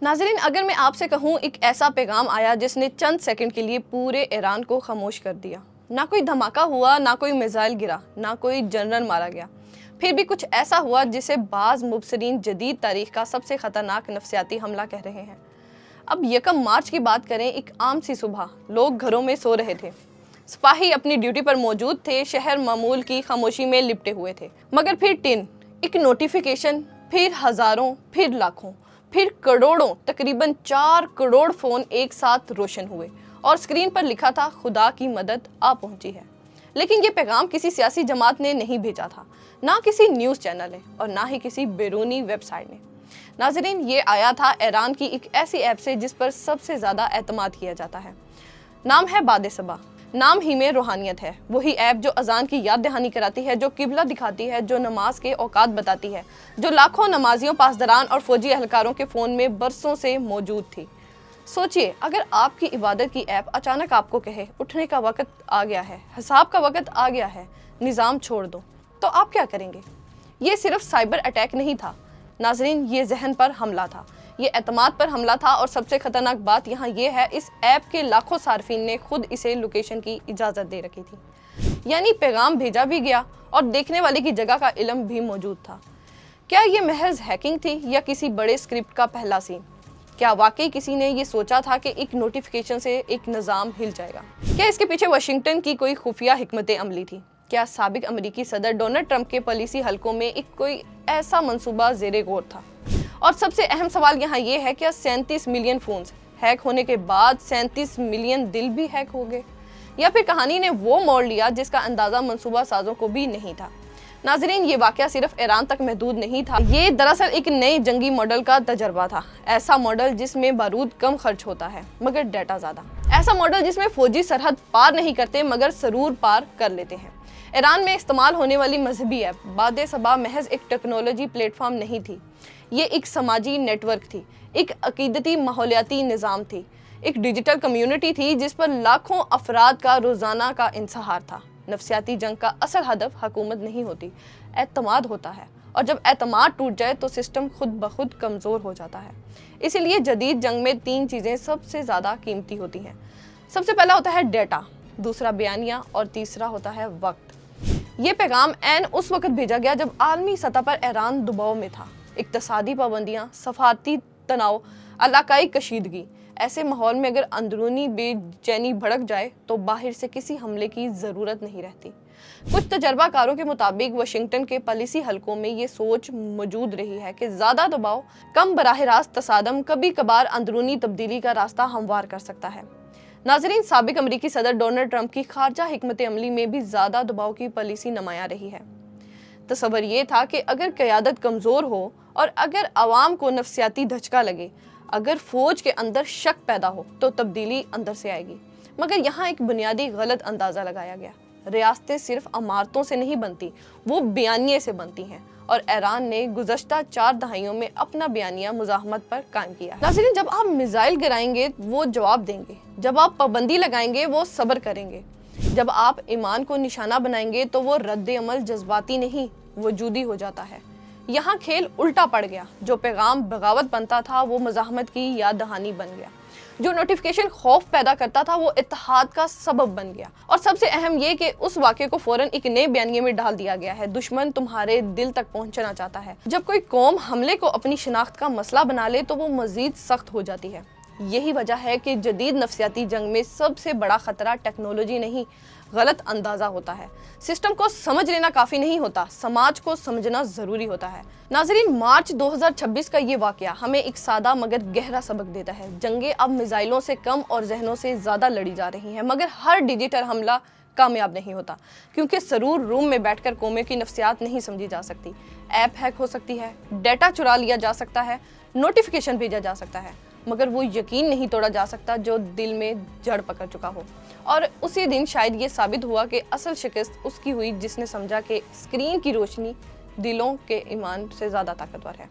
नाज़रीन, अगर मैं आपसे कहूँ एक ऐसा पैगाम आया जिसने चंद सेकंड के लिए पूरे ईरान को खामोश कर दिया। ना कोई धमाका हुआ, ना कोई मिसाइल गिरा, ना कोई जनरल मारा गया, फिर भी कुछ ऐसा हुआ जिसे बाज़ मुबसरीन जदीद तारीख का सबसे ख़तरनाक नफसियाती हमला कह रहे हैं। अब 1 मार्च की बात करें, एक आम सी सुबह, लोग घरों में सो रहे थे, सिपाही अपनी ड्यूटी पर मौजूद थे, शहर मामूल की खामोशी में लिपटे हुए थे। मगर फिर एक नोटिफिकेशन, फिर हज़ारों, फिर लाखों, फिर करोड़ों, तकरीबन 4 करोड़ फ़ोन एक साथ रोशन हुए और स्क्रीन पर लिखा था, खुदा की मदद आ पहुंची है। लेकिन ये पैगाम किसी सियासी जमात ने नहीं भेजा था, ना किसी न्यूज़ चैनल ने और ना ही किसी बैरूनी वेबसाइट ने। नाज़रीन, ये आया था ईरान की एक ऐसी ऐप से जिस पर सबसे ज़्यादा एतमाद किया जाता है। नाम है बाद-ए-सबा। नाम ही में रूहानियत है। वही ऐप जो अजान की याद दहानी कराती है, जो किबला दिखाती है, जो नमाज के औकात बताती है, जो लाखों नमाजियों, पासदरान और फौजी एहलकारों के फ़ोन में बरसों से मौजूद थी। सोचिए, अगर आपकी इबादत की ऐप अचानक आपको कहे, उठने का वक्त आ गया है, हिसाब का वक्त आ गया है, निज़ाम छोड़ दो, तो आप क्या करेंगे? ये सिर्फ साइबर अटैक नहीं था नाज़रीन, ये जहन पर हमला था, ये एतमाद पर हमला था। और सबसे ख़तरनाक बात यहाँ ये है, इस ऐप के लाखों सार्फिन ने खुद इसे लोकेशन की इजाज़त दे रखी थी। यानी पैगाम भेजा भी गया और देखने वाले की जगह का इल्म भी मौजूद था। क्या ये महज हैकिंग थी या किसी बड़े स्क्रिप्ट का पहला सीन? क्या वाकई किसी ने ये सोचा था कि एक नोटिफिकेशन से एक निज़ाम हिल जाएगा? क्या इसके पीछे वाशिंगटन की कोई खुफिया हिकमत अमली थी? क्या साबिक अमेरिकी सदर डोनाल्ड ट्रंप के पॉलिसी हलकों में एक कोई ऐसा मंसूबा ज़ेरे गौर था? और सबसे अहम सवाल यहाँ ये है, क्या 37 मिलियन फ़ोन्स हैक होने के बाद 37 मिलियन दिल भी हैक हो गए? या फिर कहानी ने वो मोड़ लिया जिसका अंदाज़ा मंसूबा साजों को भी नहीं था? नाज़रीन, ये वाक़या सिर्फ ईरान तक महदूद नहीं था, ये दरअसल एक नए जंगी मॉडल का तजर्बा था। ऐसा मॉडल जिसमें बारूद कम खर्च होता है मगर डाटा ज़्यादा। ऐसा मॉडल जिसमें फ़ौजी सरहद पार नहीं करते मगर सरूर पार कर लेते हैं। ईरान में इस्तेमाल होने वाली मजहबी ऐप बाद-ए-सबा महज एक टेक्नोलॉजी प्लेटफॉर्म नहीं थी, ये एक समाजी नेटवर्क थी, एक अकीदती माहौलियाती निज़ाम थी, एक डिजिटल कम्युनिटी थी जिस पर लाखों अफराद का रोज़ाना का इंतहार था। नफसियाती जंग का असल हदफ हुकूमत नहीं होती, एतमाद होता है, और जब एतमाद टूट जाए तो सिस्टम खुद ब खुद कमज़ोर हो जाता है। इसीलिए जदीद जंग में 3 चीज़ें सबसे ज़्यादा कीमती होती हैं। सबसे पहला होता है डेटा, दूसरा बयानिया और तीसरा होता है वक्त। ये पैगाम ऐन उस वक्त भेजा गया जब आलमी सतह पर ईरान दबाव में था। इक्तसादी पाबंदियाँ, सफारती तनाव, इलाकाई कशीदगी। ऐसे माहौल में अगर अंदरूनी बेचैनी भड़क जाए तो बाहर से किसी हमले की ज़रूरत नहीं रहती। कुछ तजर्बाकारों के मुताबिक वाशिंगटन के पॉलिसी हलकों में ये सोच मौजूद रही है कि ज़्यादा दबाव, कम बराह रास्त तसादम कभी कभार अंदरूनी तब्दीली का रास्ता हमवार कर सकता है। नाज़रीन, साबिक अमेरिकी सदर डोनाल्ड ट्रंप की खारजा हिकमत अमली में भी ज़्यादा दबाव की पॉलिसी नुमायां रही है। तसव्वुर ये था कि अगर क़यादत कमज़ोर हो और अगर आवाम को नफसियाती धचका लगे, अगर फ़ौज के अंदर शक पैदा हो तो तब्दीली अंदर से आएगी। मगर यहाँ एक बुनियादी गलत अंदाज़ा लगाया गया। रियासतें सिर्फ अमारतों से नहीं बनती, वो बयानिए से बनती हैं, और ईरान ने गुज़श्ता 4 दहाइयों में अपना बयानिया मुज़ाहमत पर कायम किया है। नाज़रीन, जब आप मिसाइल गिराएंगे वो जवाब देंगे, जब आप पाबंदी लगाएंगे वो सब्र करेंगे, जब आप ईमान को निशाना बनाएंगे तो वो रद्द अमल जज्बाती नहीं वजूदी हो जाता है। यहाँ खेल उल्टा पड़ गया। जो पैगाम बगावत बनता था वो मुज़ाहमत की याद दहानी बन गया। जो नोटिफिकेशन खौफ पैदा करता था वो इत्तेहाद का सबब बन गया। और सबसे अहम ये कि उस वाक़े को फ़ौरन एक नए बयानिए में डाल दिया गया है। दुश्मन तुम्हारे दिल तक पहुंचना चाहता है। जब कोई कौम हमले को अपनी शिनाख्त का मसला बना ले तो वो मज़ीद सख्त हो जाती है। यही वजह है कि जदीद नफसियाती जंग में सबसे बड़ा ख़तरा टेक्नोलॉजी नहीं, गलत अंदाज़ा होता है। सिस्टम को समझ लेना काफ़ी नहीं होता, समाज को समझना ज़रूरी होता है। नाज़रीन, मार्च 2026 का ये वाक़या हमें एक सादा मगर गहरा सबक देता है। जंगें अब मिसाइलों से कम और जहनों से ज़्यादा लड़ी जा रही हैं, मगर हर डिजिटल हमला कामयाब नहीं होता, क्योंकि सरूर रूम में बैठकर कौमे की नफसियात नहीं समझी जा सकती। ऐप हैक हो सकती है, डेटा चुरा लिया जा सकता है, नोटिफिकेशन भेजा जा सकता है, मगर वो यकीन नहीं तोड़ा जा सकता जो दिल में जड़ पकड़ चुका हो। और उसी दिन शायद ये साबित हुआ कि असल शिकस्त उसकी हुई जिसने समझा कि स्क्रीन की रोशनी दिलों के ईमान से ज़्यादा ताकतवर है।